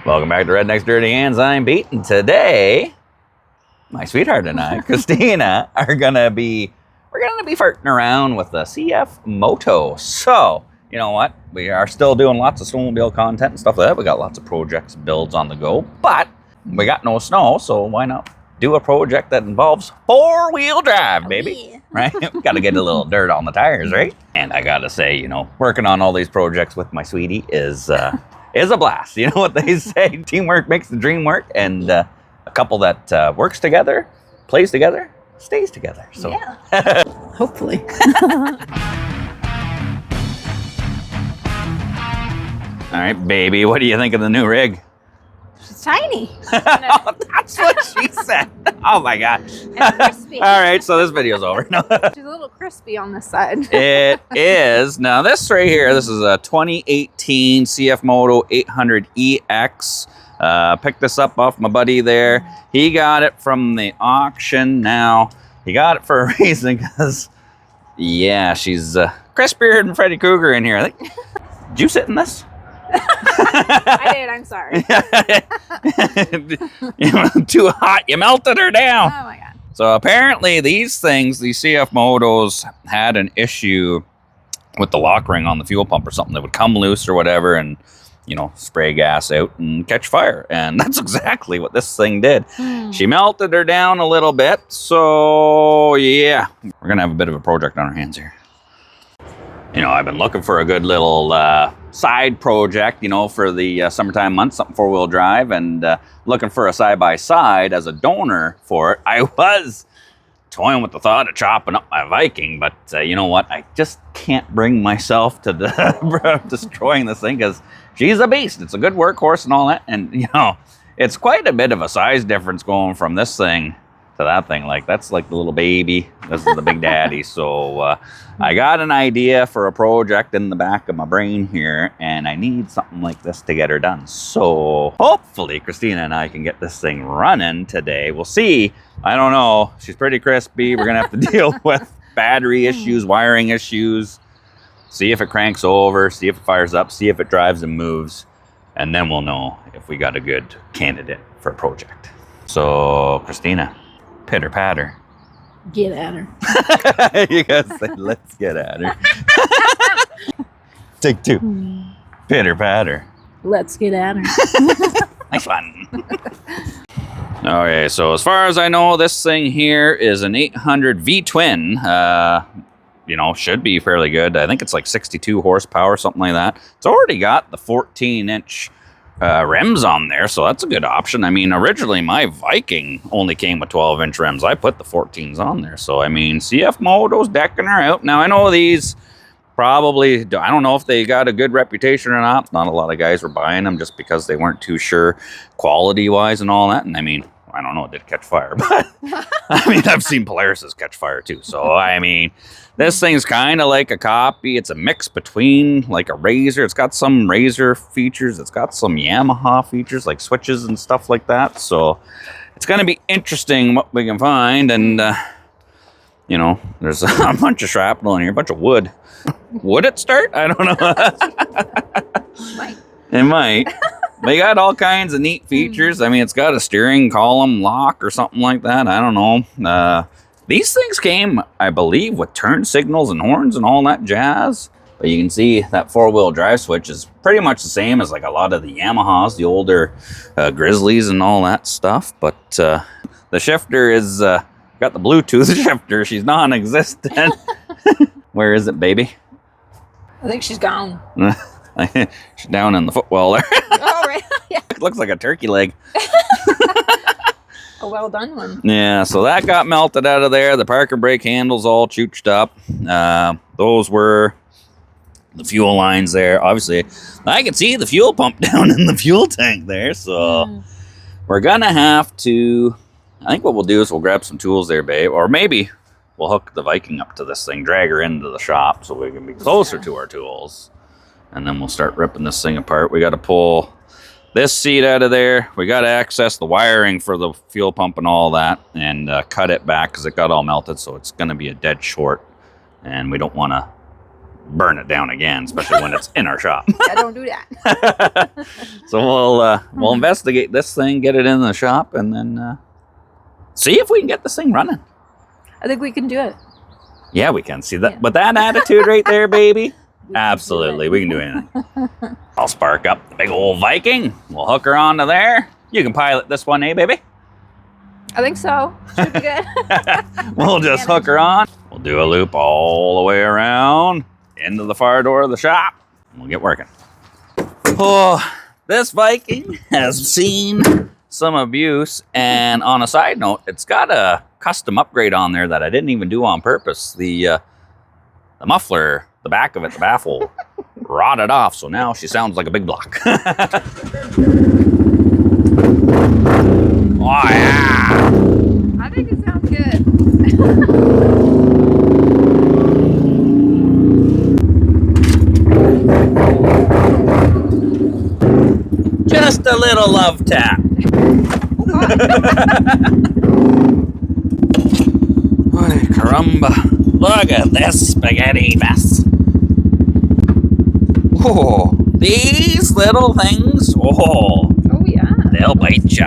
Welcome back to Redneck's Dirty Hands. I'm Pete, and today, my sweetheart and I, Christina, we're gonna be farting around with the CF Moto. So, you know what? We are still doing lots of snowmobile content and stuff like that. We got lots of projects, builds on the go, but we got no snow, so why not do a project that involves four-wheel drive, baby? Yeah. Right? Got to get a little dirt on the tires, right? And I gotta say, you know, working on all these projects with my sweetie is a blast. You know what they say? Teamwork makes the dream work, and a couple that works together, plays together, stays together. So, yeah. Hopefully. All right, baby, what do you think of the new rig? She's tiny. That's what she said. Oh my God. And crispy. All right, so this video's over. No. She's a little crispy on this side. It is. Now this right here, this is a 2018 CF Moto 800EX. Picked this up off my buddy there. He got it from the auction. Now, he got it for a reason because, yeah, she's crispier than Freddy Krueger in here. I think. Did you sit in this? I did, I'm sorry. Too hot, you melted her down. Oh my God. So apparently these things, these CF Motos, had an issue with the lock ring on the fuel pump or something that would come loose or whatever and, you know, spray gas out and catch fire. And that's exactly what this thing did. She melted her down a little bit. So yeah, we're gonna have a bit of a project on our hands here. You know, I've been looking for a good little side project, you know, for the summertime months, something four-wheel drive, and looking for a side-by-side as a donor for it. I was toying with the thought of chopping up my Viking, but you know what? I just can't bring myself to destroying this thing because she's a beast. It's a good workhorse and all that, and, you know, it's quite a bit of a size difference going from this thing to that thing. Like, that's like the little baby. This is the big daddy. So I got an idea for a project in the back of my brain here, and I need something like this to get her done. So hopefully Christina and I can get this thing running today. We'll see. I don't know. She's pretty crispy. We're gonna have to deal with battery issues, wiring issues, see if it cranks over, see if it fires up, see if it drives and moves, and then we'll know if we got a good candidate for a project. So Christina, pitter patter. Get at her. You guys say, let's get at her. Take two. Pitter patter. Let's get at her. Nice one. Okay, so as far as I know, this thing here is an 800 V-twin. You know, should be fairly good. I think it's like 62 horsepower, something like that. It's already got the 14-inch rims on there, so that's a good option. I mean, originally my Viking only came with 12-inch rims. I put the 14s on there, so I mean, CF Moto's decking her out. Now I know these probably, I don't know if they got a good reputation or not. Not a lot of guys were buying them just because they weren't too sure quality wise and all that. And I mean, I don't know, it did catch fire, but I mean, I've seen Polaris's catch fire too. So I mean, this thing's kind of like a copy. It's a mix between like a Razor. It's got some Razor features. It's got some Yamaha features like switches and stuff like that. So it's going to be interesting what we can find. And, you know, there's a bunch of shrapnel in here, a bunch of wood. Would it start? I don't know. Might. It might. They got all kinds of neat features. I mean, it's got a steering column lock or something like that. I don't know. These things came, I believe, with turn signals and horns and all that jazz. But you can see that four-wheel drive switch is pretty much the same as like a lot of the Yamahas, the older Grizzlies and all that stuff. But the shifter is got the Bluetooth shifter. She's non-existent. Where is it, baby? I think she's gone. She's down in the footwell there. Oh, right. Yeah. It looks like a turkey leg. A well done one. Yeah, so that got melted out of there. The parking brake handles all chooched up. Those were the fuel lines there. Obviously, I can see the fuel pump down in the fuel tank there. So we're going to have to, I think what we'll do is we'll grab some tools there, babe. Or maybe we'll hook the Viking up to this thing, drag her into the shop so we can be closer to our tools. And then we'll start ripping this thing apart. We got to pull this seat out of there. We got to access the wiring for the fuel pump and all that and cut it back because it got all melted. So it's going to be a dead short. And we don't want to burn it down again, especially when it's in our shop. Yeah, don't do that. So we'll investigate this thing, get it in the shop, and then see if we can get this thing running. I think we can do it. Yeah, we can. See that? Yeah. With that attitude right there, baby, absolutely, we can do anything. I'll spark up the big old Viking. We'll hook her onto there. You can pilot this one, eh, baby? I think so. Should be good. We'll just hook her on. We'll do a loop all the way around into the fire door of the shop. And we'll get working. Oh, this Viking has seen some abuse. And on a side note, it's got a custom upgrade on there that I didn't even do on purpose. The muffler, the back of it, the baffle, rotted off. So now she sounds like a big block. Oh, yeah. I think it sounds good. Just a little love tap. Ay, caramba. Look at this spaghetti mess. Oh, these little things. Oh, Yeah. they'll bite ya.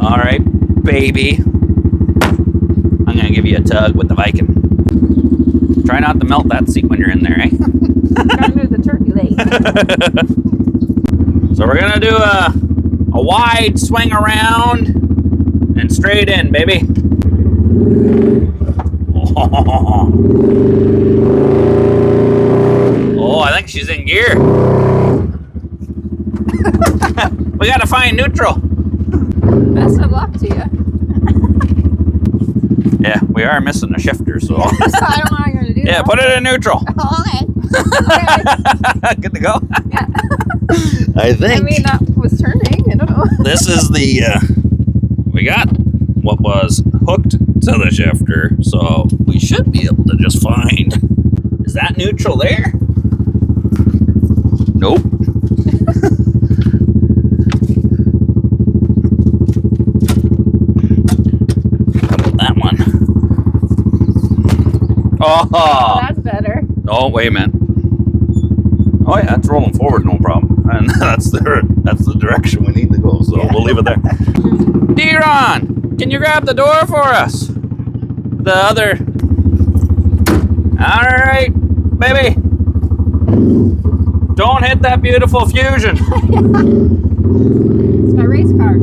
All right, baby. I'm going to give you a tug with the Viking. Try not to melt that seat when you're in there, eh? Gotta move the turkey leg. So we're going to do a wide swing around and straight in, baby. Oh, I think she's in gear. We got to find neutral. Best of luck to you. Yeah, we are missing a shifter, so. So I don't know how you're gonna do that. Yeah, put it in neutral. Okay. Okay. Good to go. Yeah. I think I mean, that was turning. I don't know. this is the, we got what was hooked to the shifter, so we should be able to just find, is that neutral there? Nope. That one. Oh, That's better. oh, wait a minute. Oh yeah, it's rolling forward, no problem. And that's the direction we need to go, so we'll leave it there. D-Ron, can you grab the door for us? The other. All right, baby. Don't hit that beautiful fusion. It's my race car.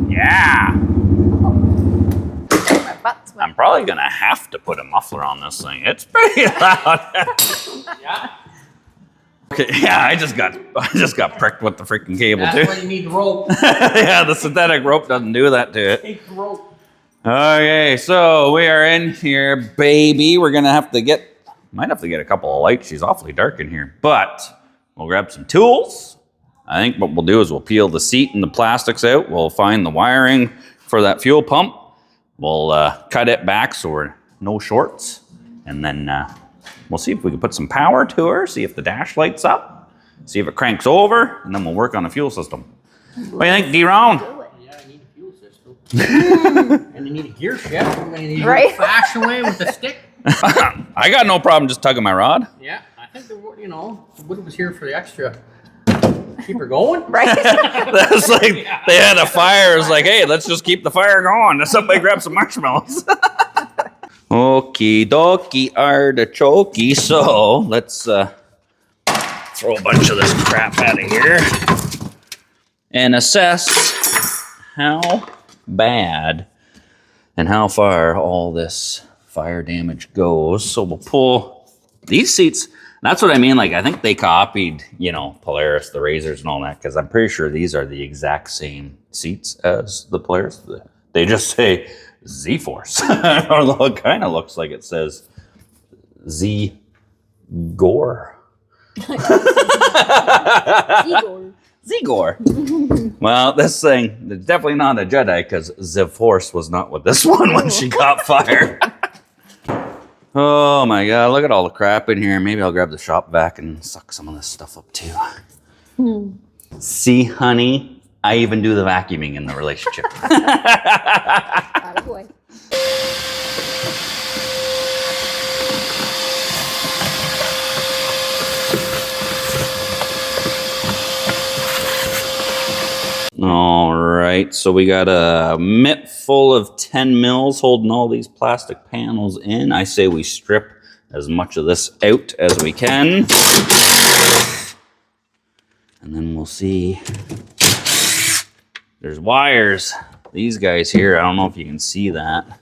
Yeah. My butt's wet. I'm probably gonna have to put a muffler on this thing. It's pretty loud. Yeah, Okay, yeah, I just got pricked with the freaking cable that's too. why you need the rope. Yeah, the synthetic rope doesn't do that to it. Take the rope. Okay, so we are in here, baby. We're gonna might have to get a couple of lights. She's awfully dark in here, but we'll grab some tools. I think what we'll do is we'll peel the seat and the plastics out. We'll find the wiring for that fuel pump. We'll cut it back so we're no shorts, and then we'll see if we can put some power to her. See if the dash lights up. See if it cranks over, and then we'll work on a fuel system. What do you think, D-Ron? Yeah, I need a fuel system. And I need a gear shift. I'm gonna need a Right. fashion way with the stick. I got no problem just tugging my rod. Yeah, I think the wood was here for the extra. Keep her going. Right? That's like they had a fire. It's like, hey, let's just keep the fire going. Somebody grab some marshmallows. Okie dokie artichoke. So let's throw a bunch of this crap out of here and assess how bad and how far all this fire damage goes. So we'll pull These seats, that's what I mean. Like, I think they copied, you know, Polaris, the Razors and all that, because I'm pretty sure these are the exact same seats as the Polaris. They just say Z-Force. Although it kind of looks like it says Z-Gore. Igor. Z-Gore. Well, this thing, it's definitely not a Jedi, because Z-Force was not with this one when she got fired. Oh my god, look at all the crap in here. Maybe I'll grab the shop vac and suck some of this stuff up too. See, honey, I even do the vacuuming in the relationship. Boy. All right, so we got a mitt full of 10 mils holding all these plastic panels in. I say we strip as much of this out as we can. And then we'll see. There's wires. These guys here, I don't know if you can see that.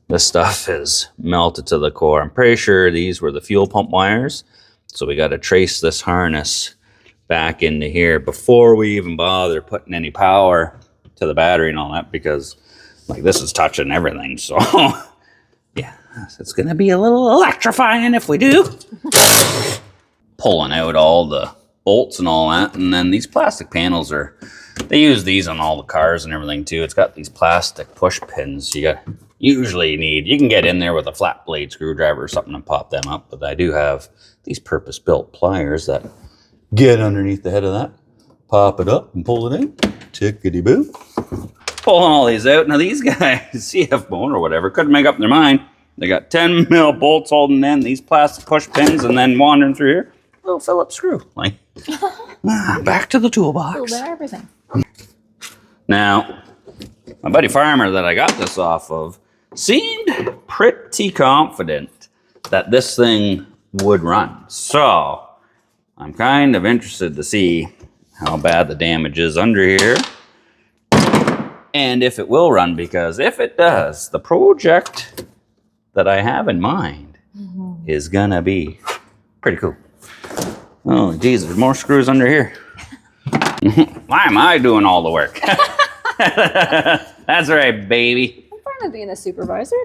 This stuff is melted to the core. I'm pretty sure these were the fuel pump wires. So we got to trace this harness back into here before we even bother putting any power to the battery and all that, because like this is touching everything. So yeah, it's gonna be a little electrifying if we do. Pulling out all the bolts and all that, and then these plastic panels they use these on all the cars and everything too. It's got these plastic push pins. You can get in there with a flat blade screwdriver or something and pop them up, but I do have these purpose-built pliers that get underneath the head of that, pop it up and pull it in. Tickety-boo. Pulling all these out. Now these guys, CF Moto or whatever, couldn't make up their mind. They got 10 mil bolts holding in these plastic push pins, and then wandering through here, little Phillips screw. Like, back to the toolbox. A little bit of everything. Now, my buddy Farmer that I got this off of seemed pretty confident that this thing would run. So I'm kind of interested to see how bad the damage is under here and if it will run, because if it does, the project that I have in mind is gonna be pretty cool. Oh, geez, there's more screws under here. Why am I doing all the work? That's right, baby. I'm fine with being a supervisor.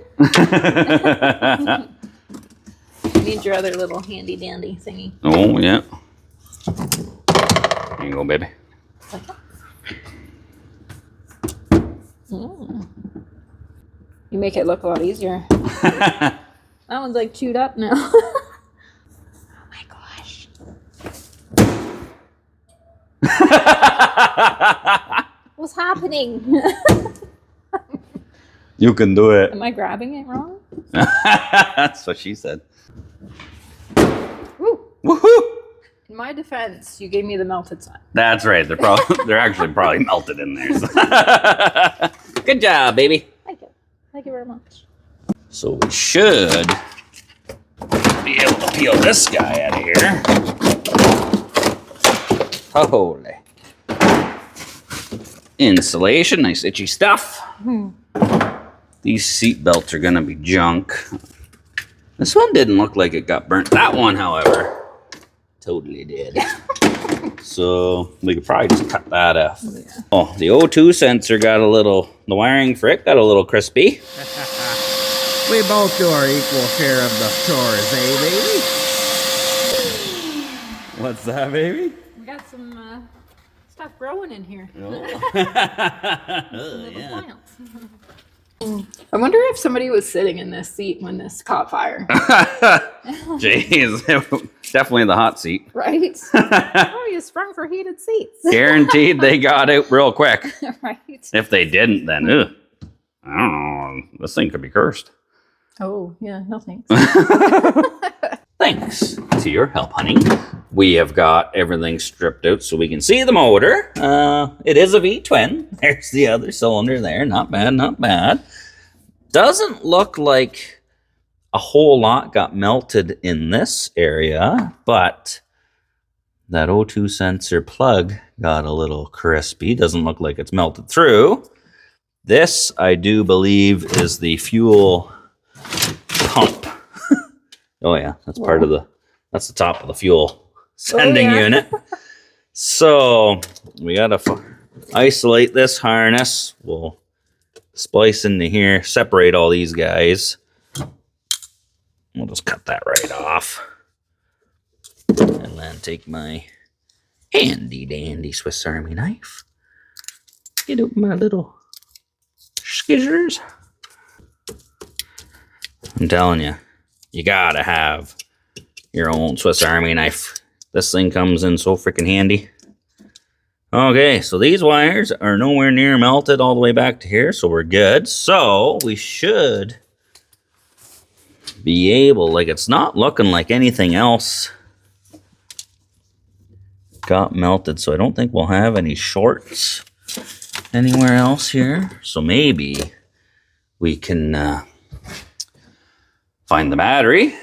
You need your other little handy dandy thingy. Oh, yeah. Here you go, baby. You make it look a lot easier. That one's like chewed up now. Oh my gosh. What's happening? You can do it. Am I grabbing it wrong? That's what she said. Woo. Woohoo! In my defense, you gave me the melted side. That's right. They're actually probably melted in there. So. Good job, baby. Thank you. Thank you very much. So we should be able to peel this guy out of here. Holy. Insulation, nice itchy stuff. These seat belts are gonna be junk. This one didn't look like it got burnt. That one, however, totally did. So we could probably just cut that off. Yeah. Oh, the O2 sensor got a little, the wiring for it got a little crispy. We both do our equal share of the chores, eh, baby? What's that, baby? We got some stuff growing in here. Oh. Yeah. Plants. I wonder if somebody was sitting in this seat when this caught fire. Jeez, definitely the hot seat. Right? Oh, you sprung for heated seats. Guaranteed they got out real quick. Right. If they didn't, then I don't know. This thing could be cursed. Oh, yeah, no thanks. Thanks to your help, honey. We have got everything stripped out so we can see the motor. It is a V-twin. There's the other cylinder there. Not bad, not bad. Doesn't look like a whole lot got melted in this area, but that O2 sensor plug got a little crispy. Doesn't look like it's melted through. This, I do believe, is the fuel pump Oh yeah, that's part of the, that's the top of the fuel sending yeah. unit. So we gotta isolate this harness. We'll splice into here, separate all these guys. We'll just cut that right off. And then take my handy dandy Swiss Army knife. Get out my little skizzers. I'm telling you, you gotta have your own Swiss Army knife. This thing comes in so freaking handy. Okay, so these wires are nowhere near melted all the way back to here, so we're good. So we should be able, like, it's not looking like anything else got melted, so I don't think we'll have any shorts anywhere else here. So maybe we can find the battery.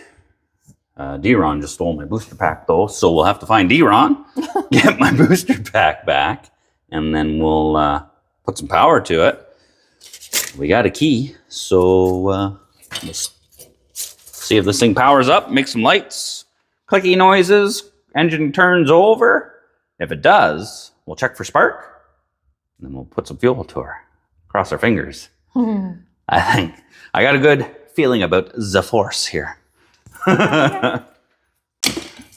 D-Ron just stole my booster pack though, so we'll have to find D-Ron, get my booster pack back, and then we'll put some power to it. We got a key, so let's see if this thing powers up, make some lights, clicky noises, engine turns over. If it does, we'll check for spark, and then we'll put some fuel to her. Cross our fingers. I think I got a good feeling about the force here.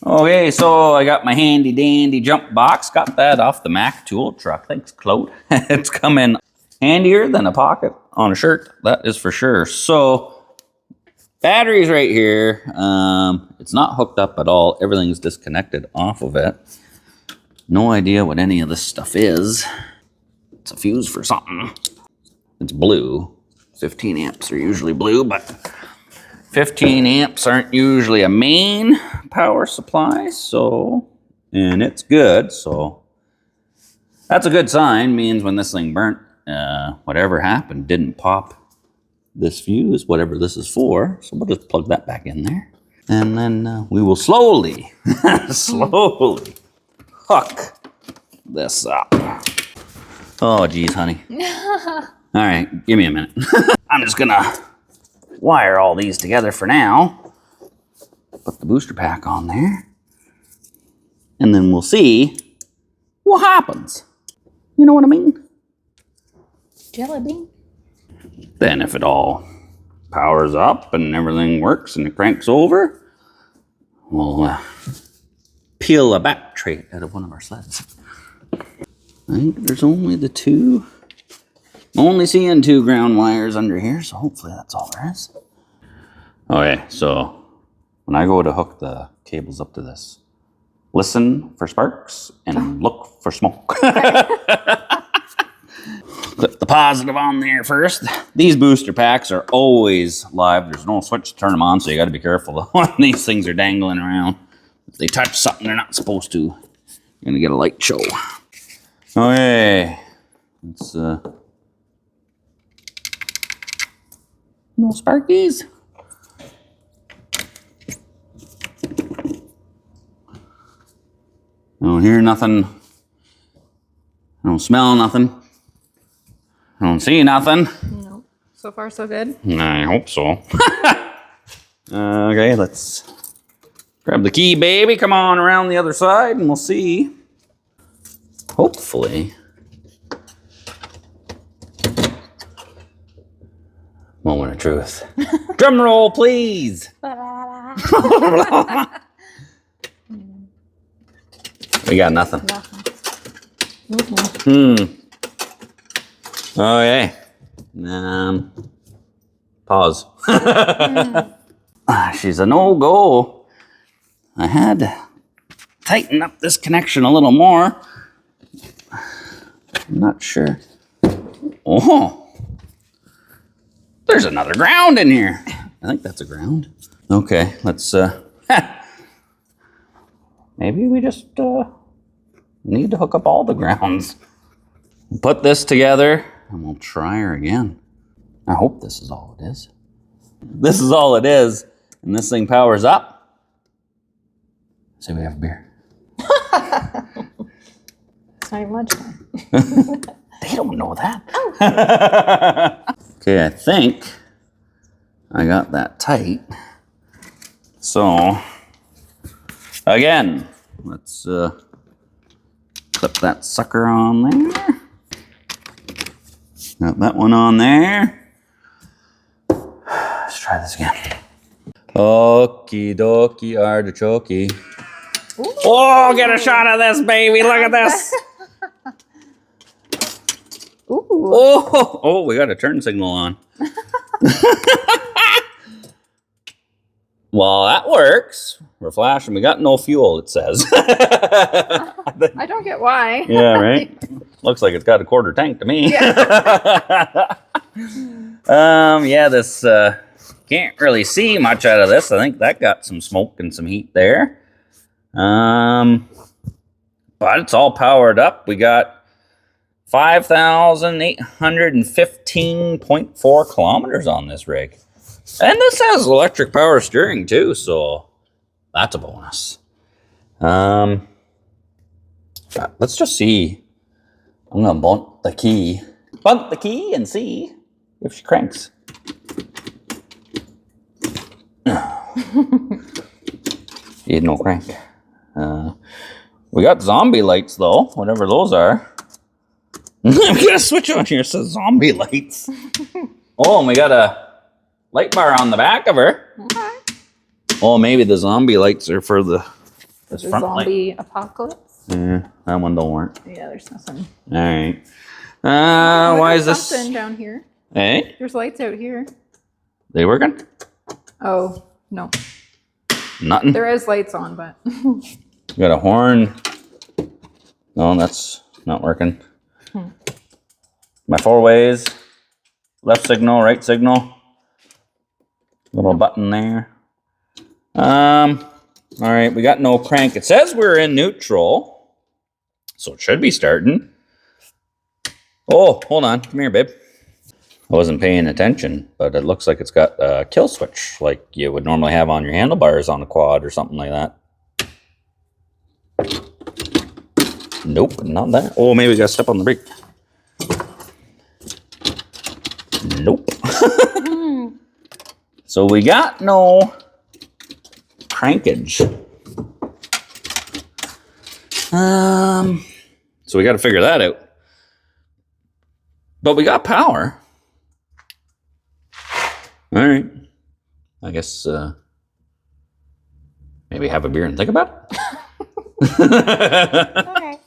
Okay, so I got my handy dandy jump box. Got that off the Mac tool truck. Thanks, Claude. It's coming handier than a pocket on a shirt. That is for sure. So battery's right here. It's not hooked up at all. Everything's disconnected off of it. No idea what any of this stuff is. It's a fuse for something. It's blue. 15 amps are usually blue, but 15 amps aren't usually a main power supply, so, and it's good, so that's a good sign. Means when this thing burnt, whatever happened didn't pop this fuse, whatever this is for. So we'll just plug that back in there, and then we will slowly, slowly hook this up. Oh, geez, honey. All right, give me a minute. I'm just gonna wire all these together for now. Put the booster pack on there. And then we'll see what happens. You know what I mean? Jelly bean. Then if it all powers up and everything works and it cranks over, we'll peel a back tray out of one of our sleds. I think there's only the two. I'm only seeing 2 ground wires under here, so hopefully that's all there is. Okay, so when I go to hook the cables up to this, listen for sparks and look for smoke. Clip the positive on there first. These booster packs are always live. There's no switch to turn them on, so you got to be careful when these things are dangling around. If they touch something they're not supposed to, you're going to get a light show. Okay, let's no sparkies. I don't hear nothing. I don't smell nothing. I don't see nothing. No. So far, so good. I hope so. Okay, let's grab the key, baby. Come on around the other side and we'll see. Hopefully. Moment of truth. Drum roll, please. We got nothing. Okay. Pause. She's a no-go. I had to tighten up this connection a little more. I'm not sure. Oh. There's another ground in here. I think that's a ground. Okay, let's, maybe we just, need to hook up all the grounds. Put this together, and we'll try her again. I hope this is all it is. This is all it is, and this thing powers up. Say we have a beer. It's not even lunchtime. They don't know that. Okay, I think I got that tight. So, again, let's clip that sucker on there. Got that one on there. Let's try this again. Okie dokie artichoke. Oh, get a shot of this, baby. Look at this. Ooh. Oh, we got a turn signal on. Well, that works. We're flashing. We got no fuel, it says. I don't get why. Yeah, right? Looks like it's got a quarter tank to me. Yeah. Yeah, this can't really see much out of this. I think that got some smoke and some heat there. But it's all powered up. We got 5,815.4 kilometers on this rig. And this has electric power steering too, so that's a bonus. Let's just see. I'm gonna bunt the key and see if she cranks. She had no crank. We got zombie lights though, whatever those are. I'm gonna switch on here. It says zombie lights. Oh, and we got a light bar on the back of her. Okay. Oh, maybe the zombie lights are for this The front zombie light. apocalypse. Yeah, that one don't work. Yeah, there's nothing. All right. Oh, Why there's is this? something down here? Hey, There's lights out here. they working? Oh, no. Nothing. There is lights on, but Got a horn. No, that's not working. My four ways. Left signal, right signal. Little button there. All right, we got no crank. It says we're in neutral, so it should be starting. Oh, hold on. Come here, babe. I wasn't paying attention, but it looks like it's got a kill switch like you would normally have on your handlebars on a quad or something like that. Nope, not that. Oh, maybe we got to step on the brake. Nope. So we got no crankage. So we got to figure that out. But we got power. All right. I guess maybe have a beer and think about it. okay.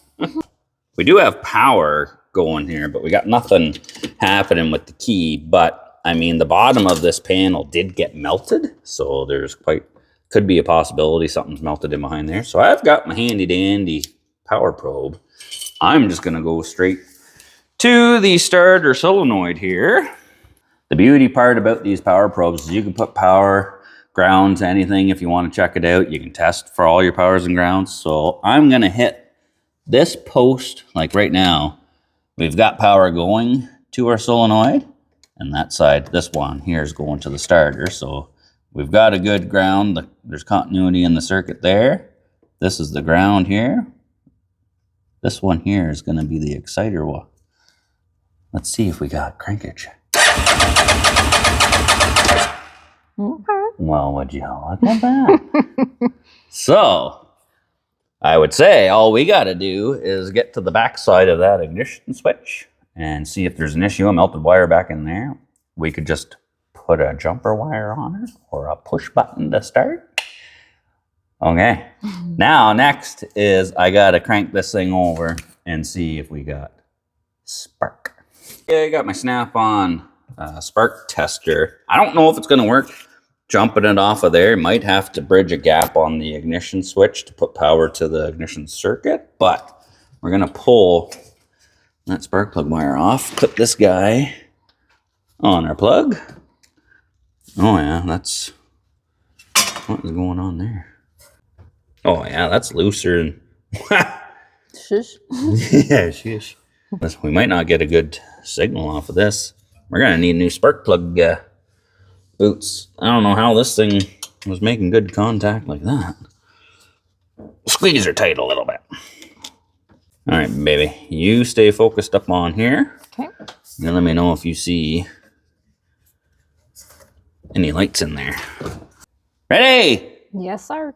We do have power going here, but we got nothing happening with the key. But I mean, the bottom of this panel did get melted, so there's could be a possibility something's melted in behind there. So I've got my handy dandy power probe. I'm just gonna go straight to the starter solenoid here. The beauty part about these power probes is you can put power, ground to anything if you want to check it out. You can test for all your powers and grounds. So I'm gonna hit this post, like right now, we've got power going to our solenoid, and that side, this one here, is going to the starter. So we've got a good ground. There's continuity in the circuit there. This is the ground here. This one here is going to be the exciter one. Let's see if we got crankage. Okay. Well, would you look at that? So I would say all we got to do is get to the back side of that ignition switch and see if there's an issue. A melted wire back in there. We could just put a jumper wire on it or a push button to start. Okay. Now, next is I got to crank this thing over and see if we got spark. Yeah, I got my Snap-on spark tester. I don't know if it's going to work. Jumping it off of there, might have to bridge a gap on the ignition switch to put power to the ignition circuit, but we're gonna pull that spark plug wire off, put this guy on our plug. Oh yeah, what is going on there? Oh yeah, that's looser and Shush. yeah, shush. We might not get a good signal off of this. We're gonna need new spark plug boots. I don't know how this thing was making good contact like that. Squeeze her tight a little bit. All right, baby. You stay focused up on here. Okay. And let me know if you see any lights in there. Ready? Yes, sir.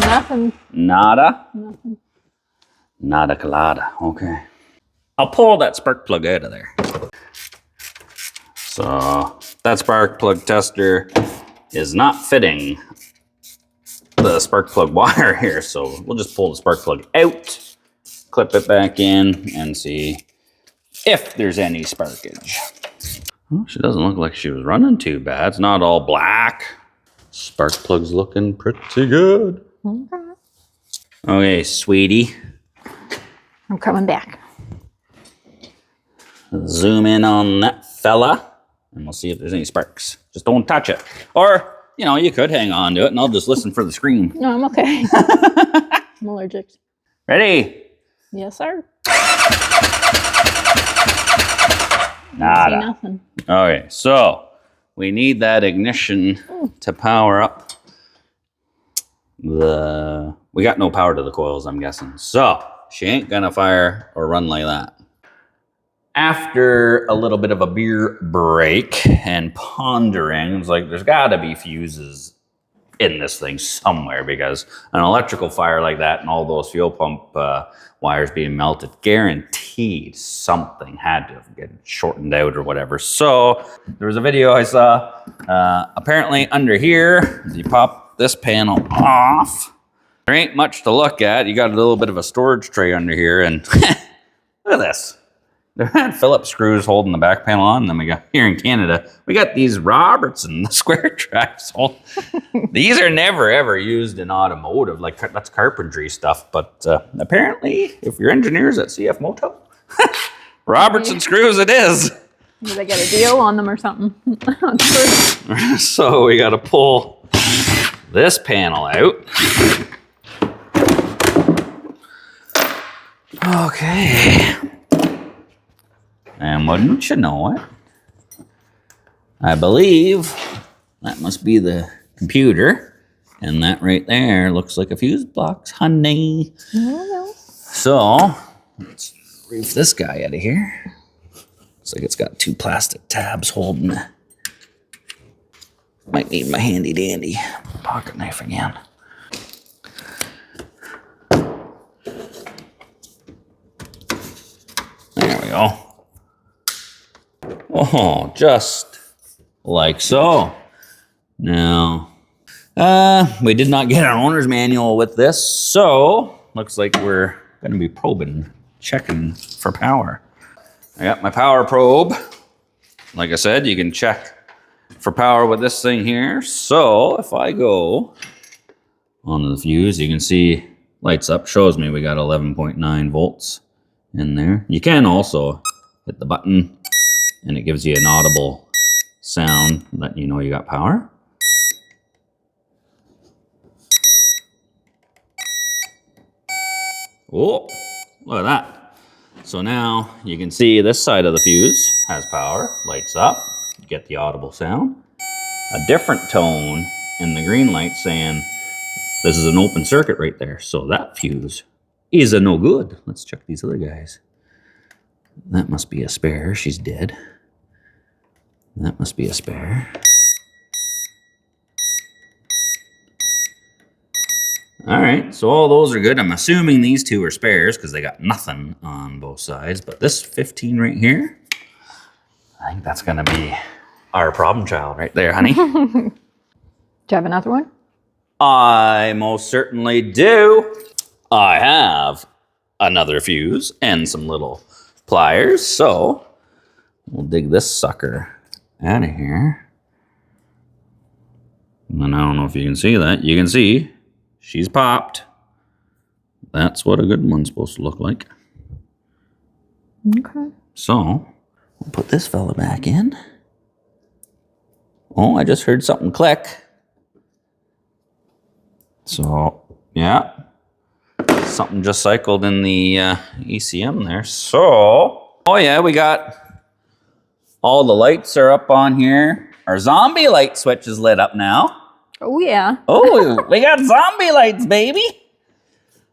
Nothing. Nada? Nothing. Nada colada. Okay. I'll pull that spark plug out of there. So that spark plug tester is not fitting the spark plug wire here. So we'll just pull the spark plug out, clip it back in, and see if there's any sparkage. Well, she doesn't look like she was running too bad. It's not all black. Spark plug's looking pretty good. Okay. Okay, sweetie. I'm coming back. Zoom in on that fella, and we'll see if there's any sparks. Just don't touch it. Or, you know, you could hang on to it, and I'll just listen for the scream. No, I'm okay. I'm allergic. Ready? Yes, sir. Nada. See nothing. Okay, so we need that ignition to power up the... We got no power to the coils, I'm guessing. So she ain't gonna fire or run like that. After a little bit of a beer break and pondering, it's like there's gotta be fuses in this thing somewhere, because an electrical fire like that and all those fuel pump wires being melted, guaranteed something had to get shortened out or whatever. So there was a video I saw, apparently under here, you pop this panel off. There ain't much to look at. You got a little bit of a storage tray under here, and look at this. They had Phillips screws holding the back panel on. And then we got here in Canada, we got these Robertson square tracks. These are never ever used in automotive. Like, that's carpentry stuff. But apparently, if you're engineers at CF Moto, Robertson screws it is. Did they get a deal on them or something? So we got to pull this panel out. Okay. And wouldn't you know it, I believe that must be the computer. And that right there looks like a fuse box, honey. So let's remove this guy out of here. Looks like it's got two plastic tabs holding it. Might need my handy dandy pocket knife again. There we go. Oh, just like so. Now, we did not get an owner's manual with this, so looks like we're going to be probing, checking for power. I got my power probe. Like I said, you can check for power with this thing here. So if I go onto the fuse, you can see lights up, shows me we got 11.9 volts in there. You can also hit the button and it gives you an audible sound letting you know you got power. Oh, look at that. So now you can see this side of the fuse has power, lights up, you get the audible sound. A different tone in the green light saying this is an open circuit right there. So that fuse is a no good. Let's check these other guys. That must be a spare, she's dead. That must be a spare. All right, so all those are good. I'm assuming these two are spares because they got nothing on both sides. But this 15 right here, I think that's gonna be our problem child right there, honey. Do you have another one? I most certainly do. I have another fuse and some little pliers. So we'll dig this sucker out of here. And I don't know if you can see that. You can see she's popped. That's what a good one's supposed to look like. Okay. So we'll put this fella back in. Oh, I just heard something click. So, yeah. Something just cycled in the ECM there. So, oh yeah, we got all the lights are up on here. Our zombie light switch is lit up now. Oh, yeah. Oh, we got zombie lights, baby.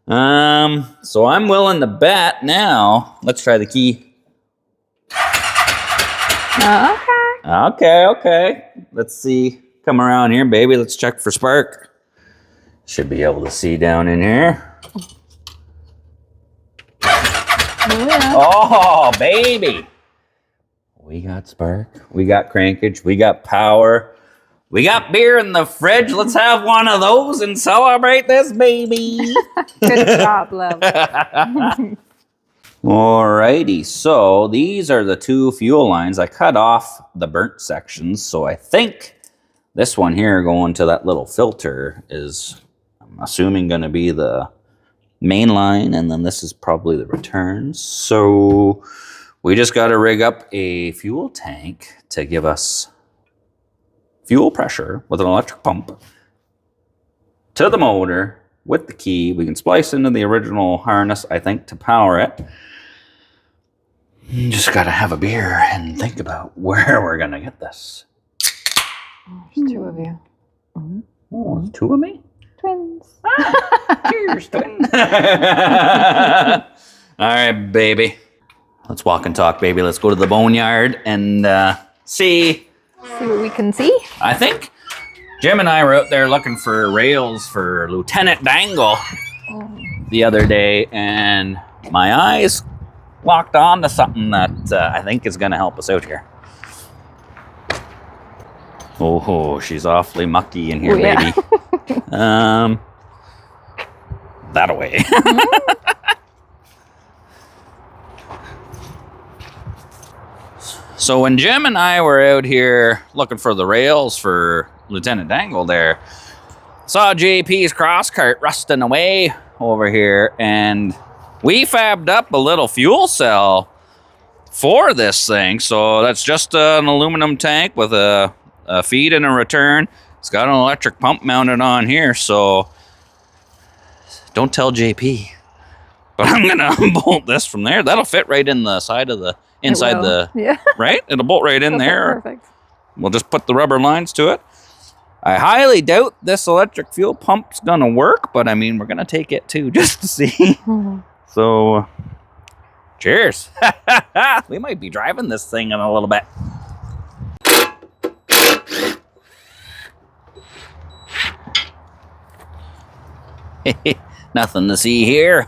So I'm willing to bet now. Let's try the key. Okay. Okay, okay. Let's see. Come around here, baby. Let's check for spark. Should be able to see down in here. Oh, yeah. Oh, baby. We got spark. We got crankage. We got power. We got beer in the fridge. Let's have one of those and celebrate this baby. Good job, love. Alrighty, so these are the two fuel lines. I cut off the burnt sections, so I think this one here going to that little filter is, I'm assuming, going to be the main line, and then this is probably the returns. So we just got to rig up a fuel tank to give us fuel pressure with an electric pump to the motor with the key. We can splice into the original harness, I think, to power it. You just got to have a beer and think about where we're going to get this. There's two of you. Oh, it's two of me? Twins. Cheers, twin. All right, baby. Let's walk and talk, baby. Let's go to the boneyard and see. See what we can see. I think Jim and I were out there looking for rails for Lieutenant Dangle the other day, and my eyes locked on to something that I think is going to help us out here. Oh, she's awfully mucky in here, baby. That away. So when Jim and I were out here looking for the rails for Lieutenant Dangle there, saw JP's cross cart rusting away over here, and we fabbed up a little fuel cell for this thing. So that's just an aluminum tank with a feed and a return. It's got an electric pump mounted on here, so don't tell JP. But I'm gonna bolt this from there. That'll fit right in the side of the inside the right. It'll bolt right in there. Perfect. We'll just put the rubber lines to it. I highly doubt this electric fuel pump's gonna work, but I mean, we're gonna take it too just to see. So, cheers. We might be driving this thing in a little bit. Nothing to see here.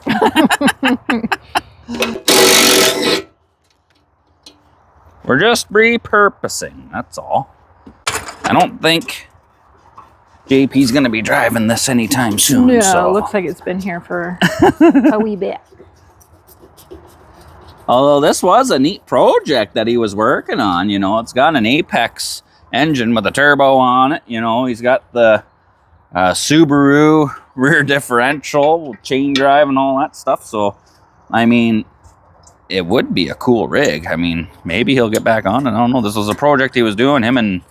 We're just repurposing, that's all. I don't think JP's gonna be driving this anytime soon. Yeah, so. it looks like it's been here for a wee bit. Although this was a neat project that he was working on, you know, it's got an Apex engine with a turbo on it, you know, he's got the Subaru rear differential, chain drive and all that stuff. So, I mean, it would be a cool rig. I mean, maybe he'll get back on it. I don't know. This was a project he was doing, him and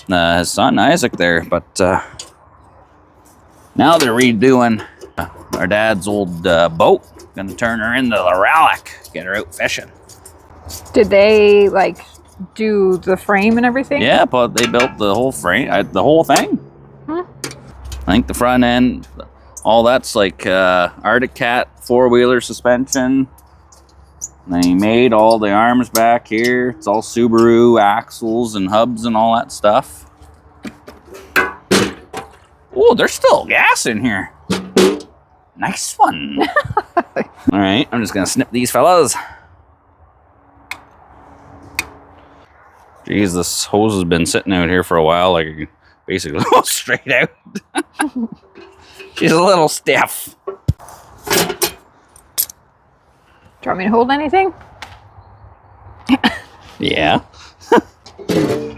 his son Isaac there. But now they're redoing our dad's old boat. Gonna turn her into the relic, get her out fishing. Did they like do the frame and everything? Yeah, but they built the whole frame, the whole thing. I think the front end, all that's like Arctic Cat 4-wheeler suspension. They made all the arms back here. It's all Subaru axles and hubs and all that stuff. Oh, there's still gas in here. Nice one. All right, I'm just gonna snip these fellas. Jeez, this hose has been sitting out here for a while. Like, basically goes straight out. She's a little stiff. Do you want me to hold anything? Yeah.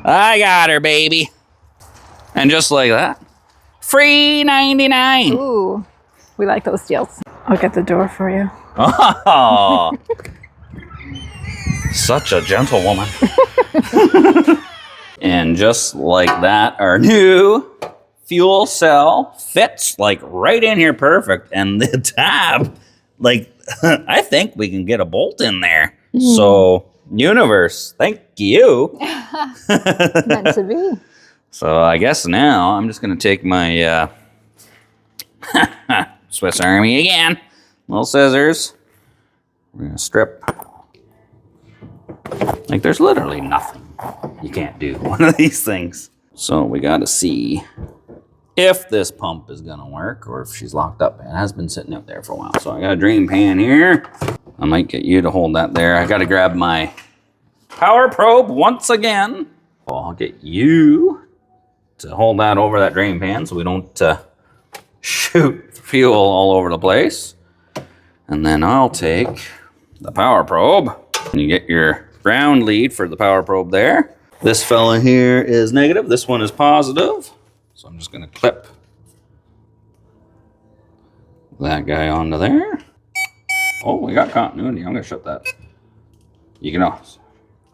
I got her, baby. And just like that, free 99. Ooh, we like those deals. I'll get the door for you. Oh, such a gentlewoman. And just like that, our new fuel cell fits like right in here perfect. And the tab, like, I think we can get a bolt in there. So, universe, thank you. Meant to be. So I guess now I'm just going to take my Swiss Army again. Little scissors. We're going to strip Like there's literally nothing you can't do one of these things. So we got to see if this pump is gonna work or if she's locked up. It has been sitting out there for a while. So I got a drain pan here. I might get you to hold that there. I got to grab my power probe once again. I'll get you to hold that over that drain pan so we don't shoot fuel all over the place. And then I'll take the power probe. And you get your ground lead for the power probe there. This fella here is negative. This one is positive. So I'm just gonna clip that guy onto there. Oh, we got continuity. I'm gonna shut that. You can also,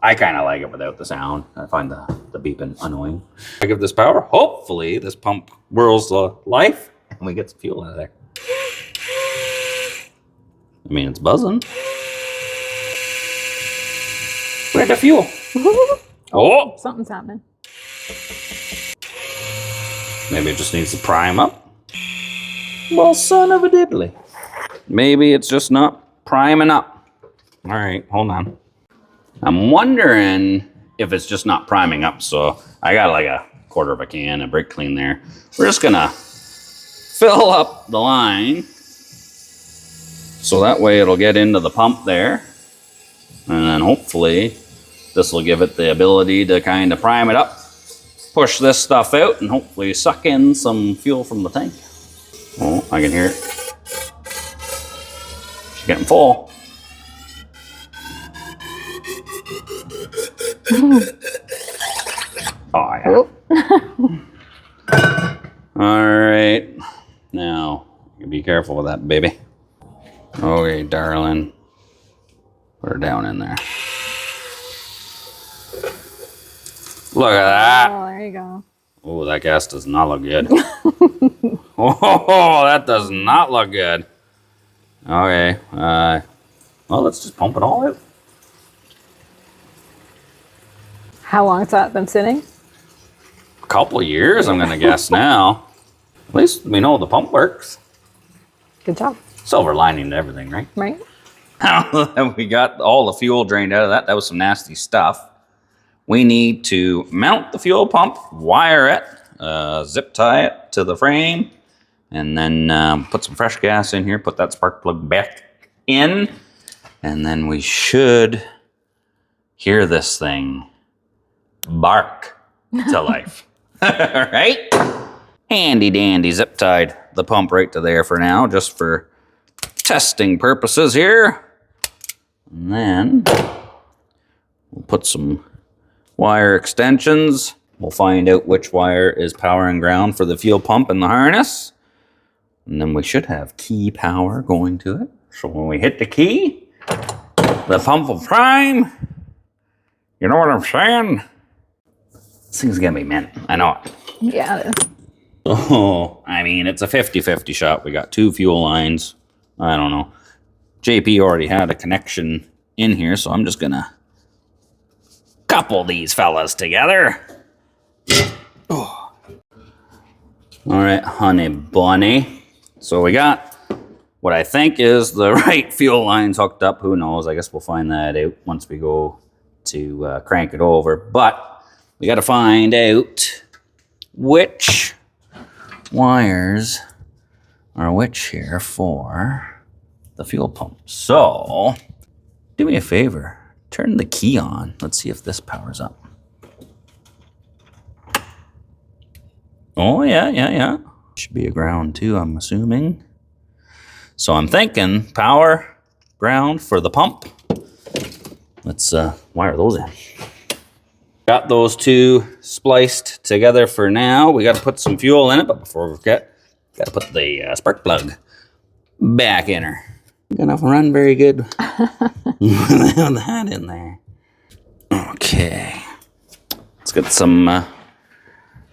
I kind of like it without the sound. I find the beeping annoying. I give this power. Hopefully this pump whirls the life and we get some fuel out of there. I mean, it's buzzing. Where'd the fuel? Oh! Something's happening. Maybe it just needs to prime up. Well, son of a diddly. Maybe it's just not priming up. All right, hold on. I'm wondering if it's just not priming up. So I got like a quarter of a can of brake clean there. We're just gonna fill up the line. So that way it'll get into the pump there. And then hopefully this will give it the ability to kind of prime it up, push this stuff out, and hopefully suck in some fuel from the tank. Oh, I can hear it. She's getting full. Oh, yeah. All right. Now, you be careful with that, baby. Okay, darling. Put her down in there. Look at that. Oh, there you go. Oh, that gas does not look good. Oh, that does not look good. Okay. Well, let's just pump it all out. How long has that been sitting? A couple of years, I'm going to guess now. At least we know the pump works. Good job. Silver lining to everything, right? Right? We got all the fuel drained out of that. That was some nasty stuff. We need to mount the fuel pump, wire it, zip tie it to the frame, and then put some fresh gas in here, put that spark plug back in, and then we should hear this thing bark to life. All right? Handy dandy zip tied the pump right to there for now, just for testing purposes here. And then we'll put some wire extensions. We'll find out which wire is power and ground for the fuel pump and the harness. And then we should have key power going to it. So when we hit the key, the pump will prime. You know what I'm saying? This thing's gonna be mint. I know it. Yeah, it is. Oh, I mean, it's a 50-50 shot. We got two fuel lines. I don't know. JP already had a connection in here, so I'm just gonna couple these fellas together. Oh. All right, honey bunny. So we got what I think is the right fuel lines hooked up. Who knows? I guess we'll find that out once we go to crank it over. But we got to find out which wires are which here for the fuel pump. So do me a favor, turn the key on. Let's see if this powers up. Oh, yeah. Should be a ground too, I'm assuming. So I'm thinking power, ground for the pump. Let's wire those in. Got those two spliced together for now. We got to put some fuel in it, but before we forget, got to put the spark plug back in her. Gonna run very good without that in there. Okay. Let's get some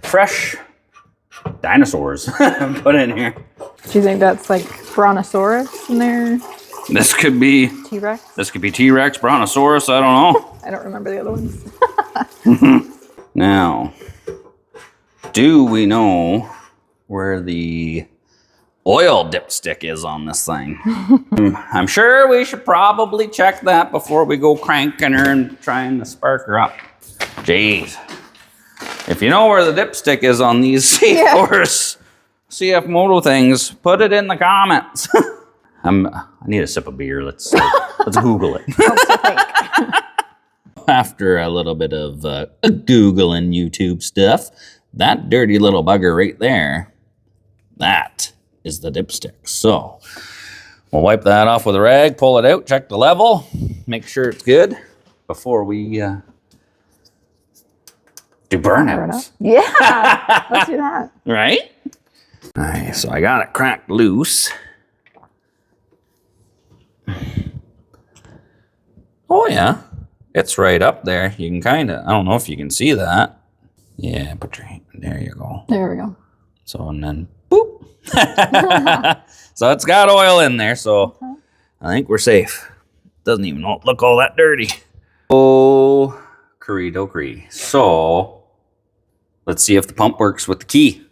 fresh dinosaurs put in here. Do you think that's like Brontosaurus in there? This could be T-Rex? This could be T-Rex, Brontosaurus, I don't know. I don't remember the other ones. Now, do we know where the oil dipstick is on this thing. I'm sure we should probably check that before we go cranking her and trying to spark her up. Jeez. If you know where the dipstick is on these C-Force CF Moto things, put it in the comments. I need a sip of beer. Let's Google it. After a little bit of Googling YouTube stuff, that dirty little bugger right there, that is the dipstick. So we'll wipe that off with a rag, pull it out, check the level, make sure it's good before we do burnouts. Yeah, let's do that. Right? All right, so I got it cracked loose. Oh yeah, it's right up there. You can kind of, I don't know if you can see that. Yeah, put your hand, there you go. There we go. So, and then, boop. So it's got oil in there, so I think we're safe. Doesn't even look all that dirty. Oh, curry. So, let's see if the pump works with the key,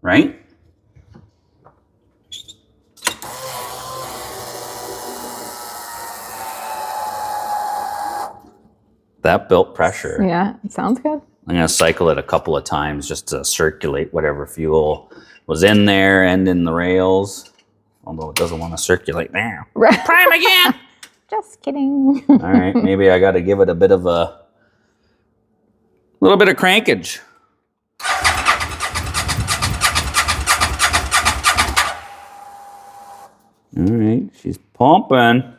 right? That built pressure. Yeah, it sounds good. I'm going to cycle it a couple of times just to circulate whatever fuel was in there and in the rails. Although it doesn't want to circulate now. Right. Prime again! Just kidding. All right, maybe I got to give it a little bit of crankage. All right, she's pumping.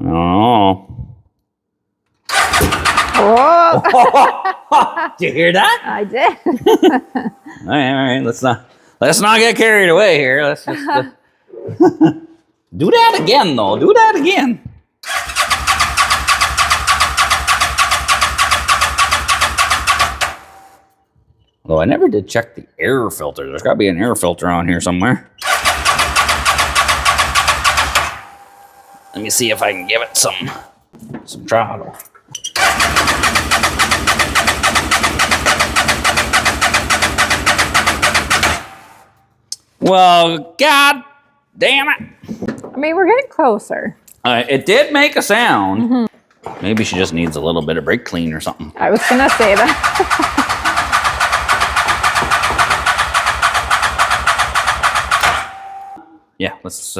Oh. Oh, Did you hear that? I did. All right. Let's not get carried away here. Let's just do that again, though. Do that again. Although I never did check the air filter. There's got to be an air filter on here somewhere. Let me see if I can give it some throttle. Well, god damn it. I mean, we're getting closer. It did make a sound. Mm-hmm. Maybe she just needs a little bit of brake clean or something. I was gonna say that. Yeah, let's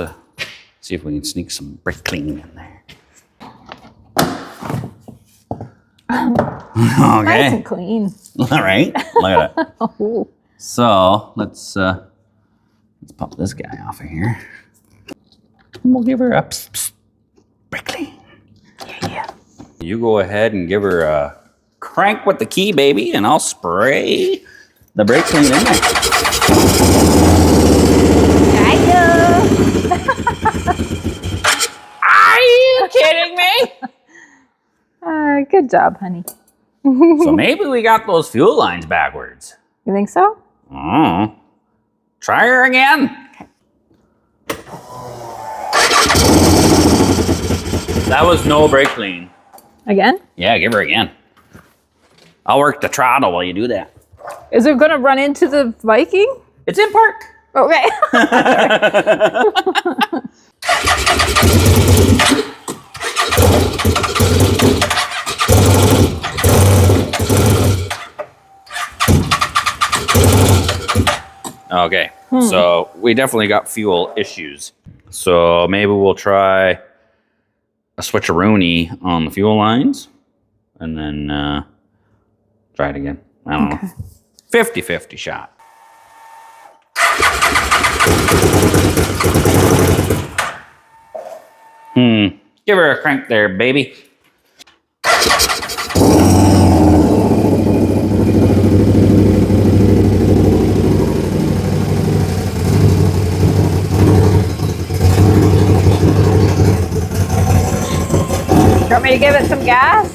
see if we can sneak some brake clean in there. Okay. Nice and clean. All right. Look at that. Oh. So let's pop this guy off of here. And we'll give her a brake clean. Yeah. You go ahead and give her a crank with the key, baby, and I'll spray the brake clean in there. Are you kidding me? Good job, honey. So maybe we got those fuel lines backwards. You think so? Oh. Try her again. Okay. That was no brake clean. Again? Yeah, give her again. I'll work the throttle while you do that. Is it gonna run into the Viking? It's in park. Okay. Okay, so we definitely got fuel issues. So maybe we'll try a switcheroonie on the fuel lines and then try it again. I don't know. 50-50 shot. Give her a crank there, baby. You want me to give it some gas?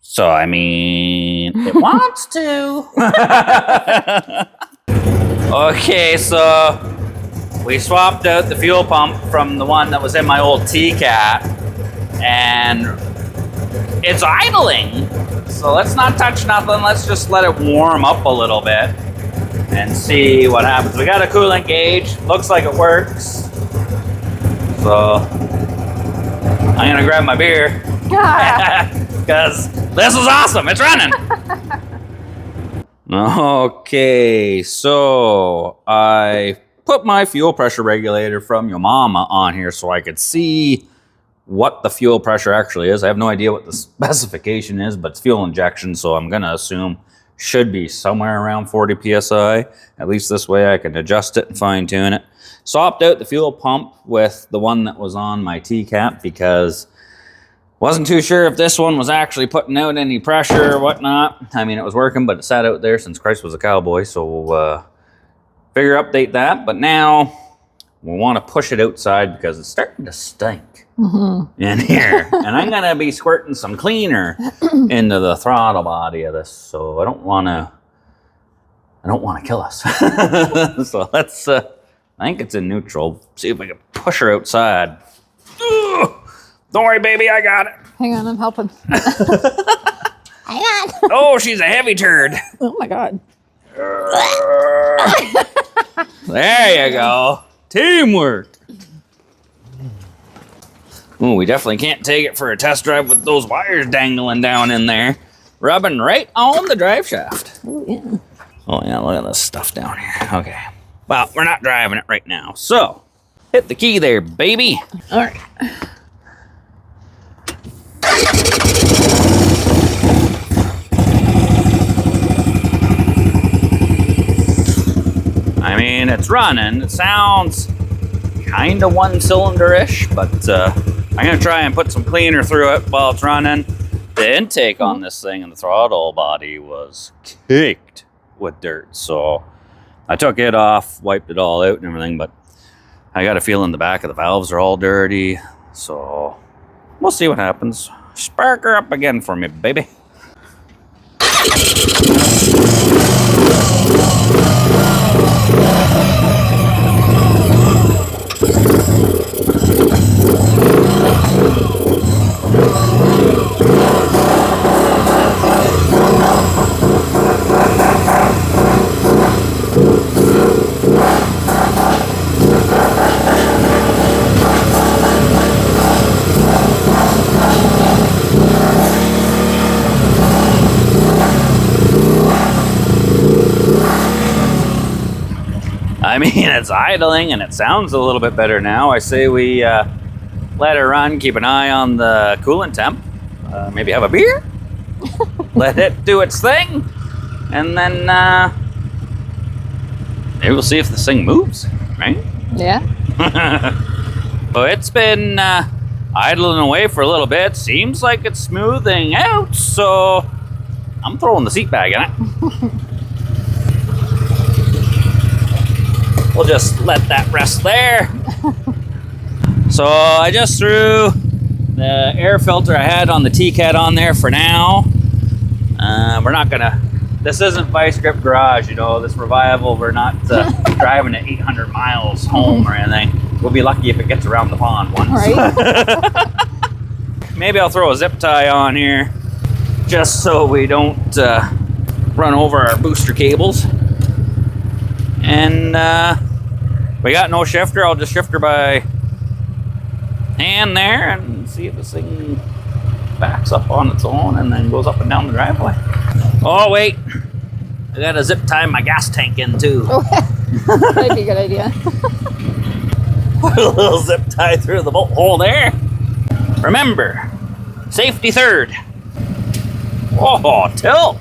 So, I mean, it wants to. Okay, so we swapped out the fuel pump from the one that was in my old T-Cat, and it's idling. So let's not touch nothing. Let's just let it warm up a little bit and see what happens. We got a coolant gauge. Looks like it works. So I'm gonna grab my beer because this is awesome. It's running. Okay, so I put my fuel pressure regulator from your mama on here so I could see what the fuel pressure actually is. I have no idea what the specification is, but it's fuel injection, so I'm gonna assume should be somewhere around 40 psi. At least this way I can adjust it and fine tune it. Swapped out the fuel pump with the one that was on my T-Cap because wasn't too sure if this one was actually putting out any pressure or whatnot. I mean, it was working, but it sat out there since Christ was a cowboy, so figure update that. But now we want to push it outside because it's starting to stink in here. And I'm going to be squirting some cleaner into the throttle body of this, so I don't want to kill us. So let's, I think it's in neutral. See if I can push her outside. Ugh. Don't worry, baby, I got it. Hang on, I'm helping. Hang on. Oh, she's a heavy turd. Oh my God. There you go. Teamwork. Ooh, we definitely can't take it for a test drive with those wires dangling down in there, rubbing right on the drive shaft. Oh yeah. Oh yeah, look at this stuff down here. Okay. Well, we're not driving it right now, so hit the key there, baby. All right. I mean, it's running. It sounds kind of one-cylinder-ish, but I'm going to try and put some cleaner through it while it's running. The intake on this thing and the throttle body was caked with dirt, so I took it off, wiped it all out and everything, but I got a feeling the back of the valves are all dirty, so we'll see what happens. Spark her up again for me, baby. I mean, it's idling and it sounds a little bit better now. I say we let it run, keep an eye on the coolant temp, maybe have a beer, let it do its thing, and then maybe we'll see if this thing moves, right? Yeah. But it's been idling away for a little bit. Seems like it's smoothing out, so I'm throwing the seat bag in it. We'll just let that rest there. So I just threw the air filter I had on the T-Cat on there for now. We're not gonna, this isn't Vice Grip Garage, you know, this Revival, we're not driving at 800 miles home or anything. We'll be lucky if it gets around the pond once. Right. Maybe I'll throw a zip tie on here just so we don't run over our booster cables. And we got no shifter. I'll just shift her by hand there and see if this thing backs up on its own and then goes up and down the driveway. Oh, wait. I got to zip tie my gas tank in too. Oh, that'd be a good idea. Put a little zip tie through the bolt hole there. Remember, safety third. Oh, tilt.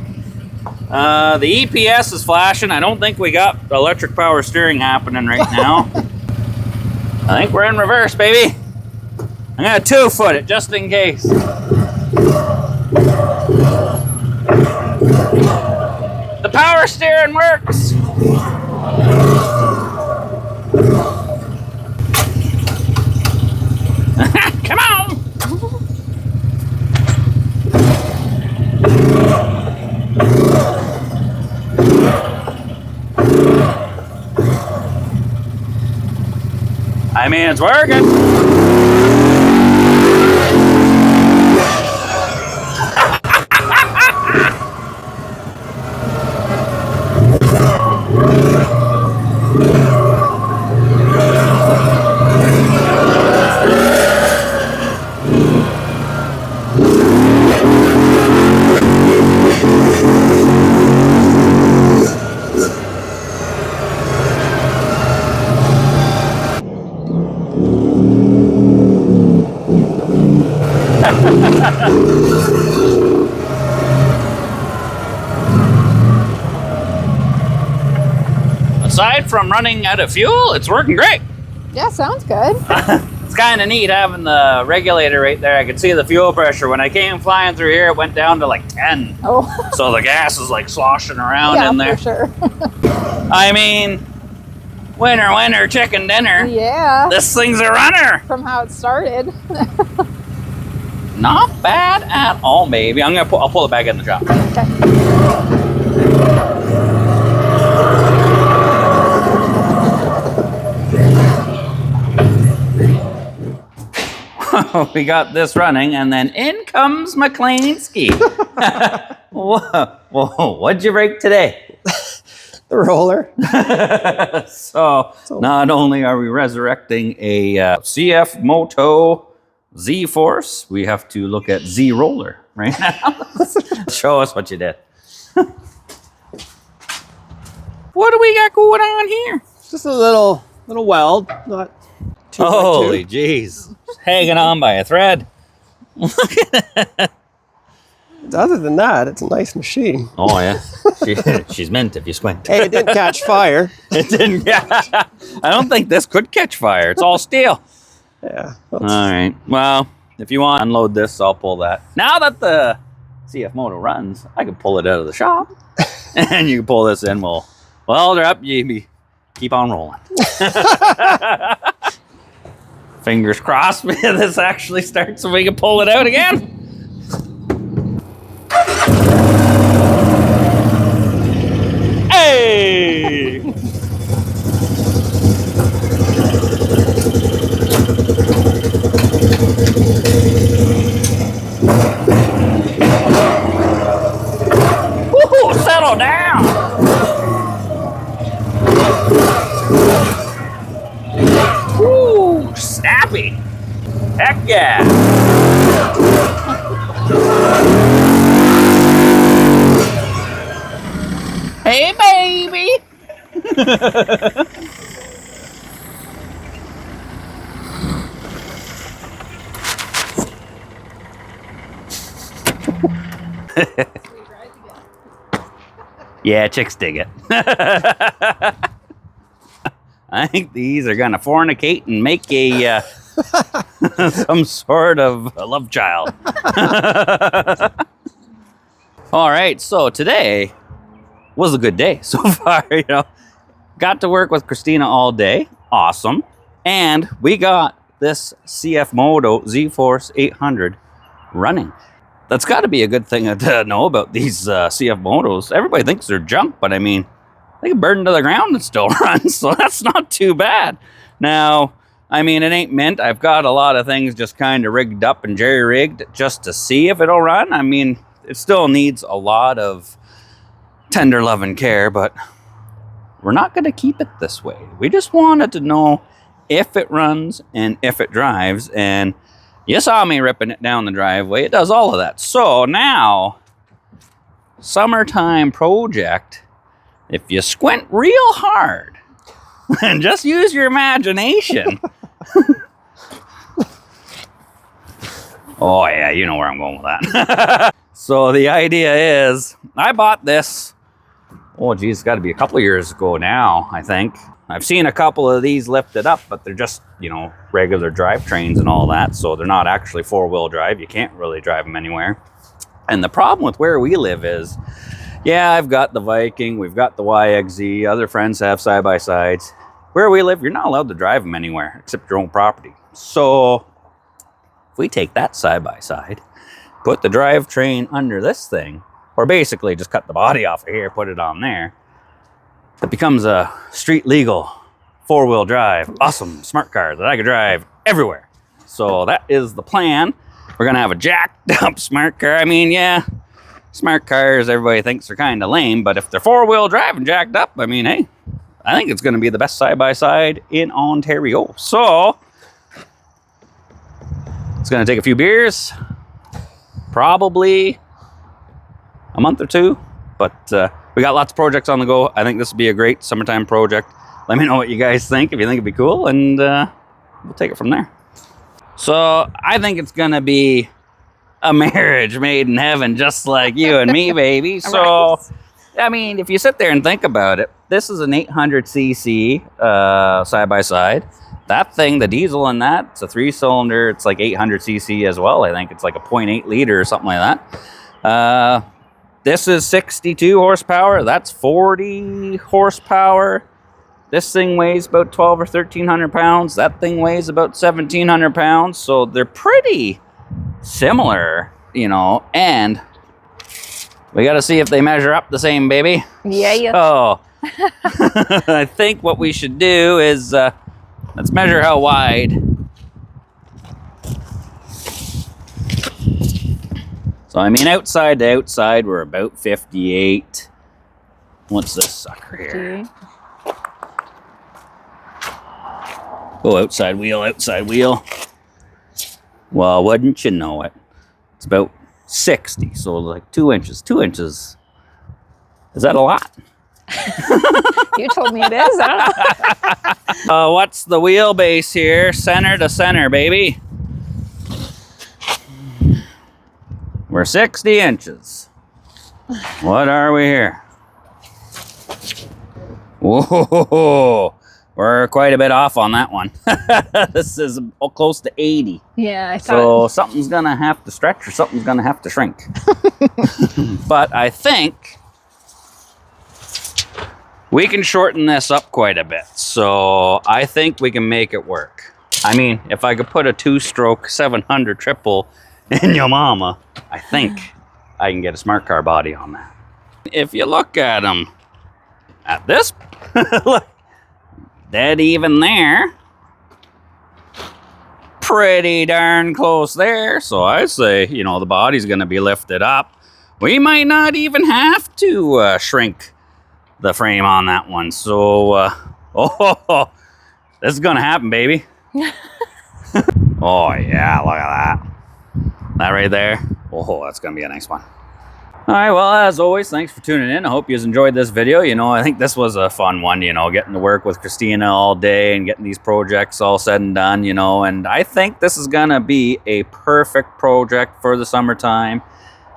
The EPS is flashing. I don't think we got electric power steering happening right now. I think we're in reverse, baby. I'm gonna 2-foot it just in case. The power steering works. Come on. I mean, it's working. Aside from running out of fuel, it's working great. Yeah, sounds good. It's kind of neat having the regulator right there. I could see the fuel pressure. When I came flying through here, it went down to like 10. Oh. So the gas is like sloshing around Yeah, in there. for sure. I mean, winner, chicken dinner. Yeah. This thing's a runner. From how it started. Not bad at all, baby. I'll pull it back in the shop. We got this running, and then in comes McLeansky. Whoa, what'd you break today? The roller. So not only are we resurrecting a CF Moto Z-Force, we have to look at Z-Roller right now. Show us what you did. What do we got going on here? Just a little weld, not too Holy jeez. Hanging on by a thread. Other than that, it's a nice machine. Oh yeah. She's meant if you squint. Hey, it didn't catch fire. It didn't. I don't think this could catch fire. It's all steel. Yeah. All right. Well, if you want to unload this, I'll pull that. Now that the CF Moto runs, I can pull it out of the shop, and you can pull this in. We'll weld her up. You keep on rolling. Fingers crossed this actually starts so we can pull it out again. Hey! Woo-hoo, settle down! Woo, snappy! Heck yeah! Hey, baby! Yeah, chicks dig it. I think these are gonna fornicate and make a some sort of a love child. All right, so today was a good day so far. Got to work with Christina all day. Awesome. And we got this CF Moto Z-Force 800 running. That's got to be a good thing to know about these CF Motos. Everybody thinks they're junk, but I mean, they can burn to the ground and still run, so that's not too bad. Now, I mean, it ain't mint. I've got a lot of things just kind of rigged up and jerry-rigged just to see if it'll run. I mean, it still needs a lot of tender love and care, but we're not going to keep it this way. We just wanted to know if it runs and if it drives, and you saw me ripping it down the driveway. It does all of that. So now, summertime project, if you squint real hard and just use your imagination. Oh yeah, you know where I'm going with that. So the idea is, I bought this, oh geez, it's got to be a couple of years ago now, I think. I've seen a couple of these lifted up, but they're just, regular drivetrains and all that, so they're not actually four-wheel drive. You can't really drive them anywhere. And the problem with where we live is, yeah, I've got the Viking, we've got the YXZ, other friends have side-by-sides. Where we live, you're not allowed to drive them anywhere except your own property. So if we take that side-by-side, put the drivetrain under this thing, or basically just cut the body off of here, put it on there, it becomes a street legal 4-wheel drive, awesome smart car that I could drive everywhere. So that is the plan. We're gonna have a jacked up smart car. I mean, yeah, smart cars everybody thinks are kind of lame, but if they're 4-wheel drive and jacked up, I mean, hey, I think it's gonna be the best side-by-side in Ontario. So it's gonna take a few beers, probably a month or two, but we got lots of projects on the go. I think this would be a great summertime project. Let me know what you guys think, if you think it'd be cool, and we'll take it from there. So I think it's gonna be a marriage made in heaven, just like you and me, baby. So, I mean, if you sit there and think about it, this is an 800cc side-by-side. That thing, the diesel in that, it's a 3-cylinder. It's like 800cc as well. I think it's like a 0.8 liter or something like that. This is 62 horsepower. That's 40 horsepower. This thing weighs about 12 or 1,300 pounds. That thing weighs about 1,700 pounds. So they're pretty similar, you know, and we got to see if they measure up the same, baby. Yeah. So I think what we should do is let's measure how wide. So I mean, outside to outside, we're about 58. What's this sucker here? Oh, outside wheel. Well, wouldn't you know it? It's about 60, so like 2 inches. 2 inches. Is that a lot? You told me it is. I don't know. What's the wheelbase here? Center to center, baby. We're 60 inches. What are we here? Whoa. We're quite a bit off on that one. This is close to 80. Yeah, I So thought. something's going to have to stretch or something's going to have to shrink. But I think we can shorten this up quite a bit. So I think we can make it work. I mean, if I could put a 2-stroke 700 triple in your mama, I think I can get a smart car body on that. If you look at them at this, look, dead even there. Pretty darn close there. So I say, you know, the body's going to be lifted up. We might not even have to shrink the frame on that one. So, this is going to happen, baby. Oh, yeah, look at that. That right there. Oh, that's going to be a nice one. All right, well, as always, thanks for tuning in. I hope you enjoyed this video. You know, I think this was a fun one, you know, getting to work with Christina all day and getting these projects all said and done, you know, and I think this is going to be a perfect project for the summertime.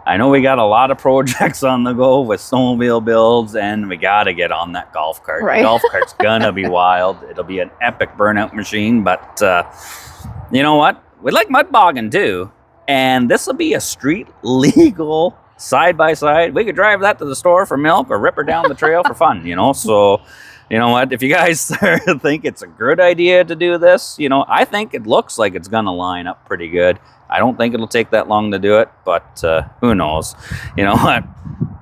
I know we got a lot of projects on the go with snowmobile builds, and we got to get on that golf cart. Right. The golf cart's going to be wild. It'll be an epic burnout machine, but you know what? We like mud bogging too, and this will be a street legal side-by-side. We could drive that to the store for milk or rip her down the trail for fun, you know? So, you know what? If you guys think it's a good idea to do this, you know, I think it looks like it's going to line up pretty good. I don't think it'll take that long to do it, but who knows? You know what?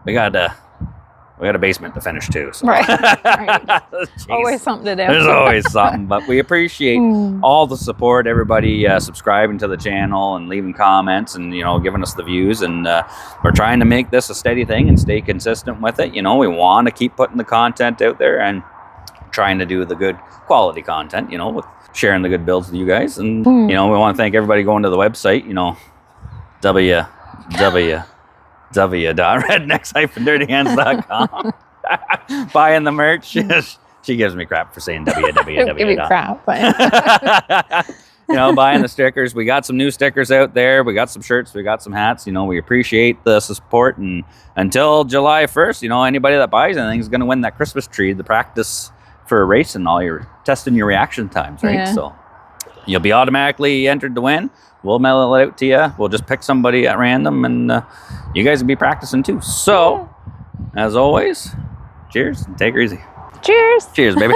We got a basement to finish too. So. Right. Always something to do. There's always something, but we appreciate all the support, everybody subscribing to the channel and leaving comments and, you know, giving us the views. And we're trying to make this a steady thing and stay consistent with it. You know, we want to keep putting the content out there and trying to do the good quality content, you know, with sharing the good builds with you guys. And, you know, we want to thank everybody going to the website, you know, www.rednecks-dirtyhands.com. Buying the merch. She gives me crap for saying www. Give me crap. But You know, buying the stickers. We got some new stickers out there. We got some shirts. We got some hats. You know, we appreciate the support. And until July 1st, you know, anybody that buys anything is going to win that Christmas tree, the practice for racing, all your testing your reaction times, right? Yeah. So you'll be automatically entered to win. We'll mail it out to you. We'll just pick somebody at random, and you guys will be practicing too. So, as always, cheers and take her easy. cheers. Cheers, baby.